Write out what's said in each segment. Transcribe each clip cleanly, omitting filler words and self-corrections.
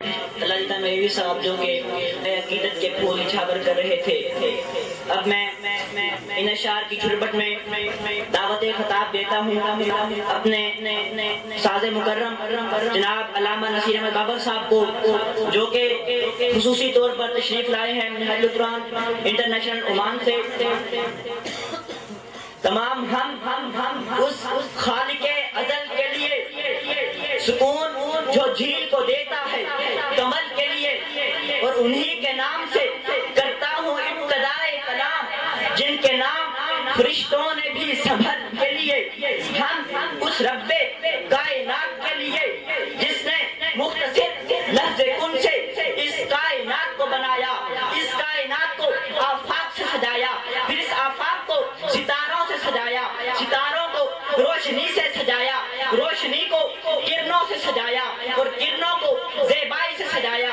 اللہ جیتا میری صاحب جو کہ عقیدت کے پھول چھاور کر رہے تھے. اب میں ان اشعار کی جھربٹ میں دعوت خطاب دیتا ہوں اپنے ساز مکرم جناب علامہ نصیر احمد بابر صاحب کو، جو کہ خصوصی طور پر تشریف لائے ہیں محل القرآن انٹرنیشنل عمان سے. تمام ہم اس خالق ازل کے لیے سکون جو جھیل کو دیتا ہے کمل کے لیے، اور انہی کے نام سے کرتا ہوں ابتدائے کلام جن کے نام فرشتوں نے بھی سنبھل کے لیے. ہم اس رب کائنات کے لیے جس نے مختصر لفظ کن سے اس کائنات کو بنایا، اس کائنات کو آفاق سے سجایا، پھر اس آفاق کو ستاروں سے سجایا، ستاروں کو روشنی سے سجایا، روشنی کو کرنوں سے سجایا، اور کرنوں کو زیبائی سے سجایا،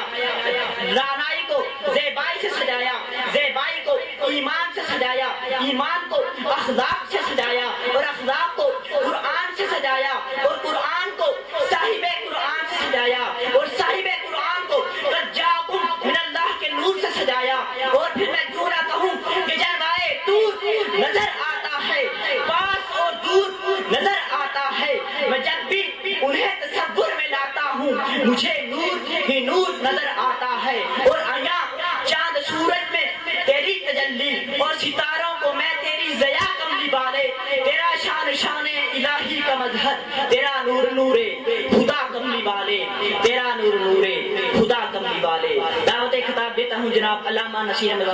رانائی کو زیبائی سے سجایا، زیبائی کو ایمان سے سجایا، ایمان کو اخلاق سے سجایا، اور اخلاق کو قرآن سے سجایا، اور قرآن کو صاحب قرآن سے سجایا، اور صاحب قرآن کو قد جاءکم من اللہ کے نور سے سجایا. اور پھر میں کیوں نہ کہوں کہ جلوائے دور نظر آتا ہے، پاس اور دور نظر آتا ہے. میں جب بھی انہیں تصور میں لاتا ہوں مجھے نور ہی نور نظر آتا ہے. اور آیا چاند سورج میں تیری تجلی، اور ستاروں کو میں تیری ضیا کملی والے، تیرا شان شان الہی کا مظہر، تیرا نور نور خدا کملی والے، تیرا نور نور خدا کملی والے. دعوت خطاب دیتا ہوں جناب علامہ نصیر احمد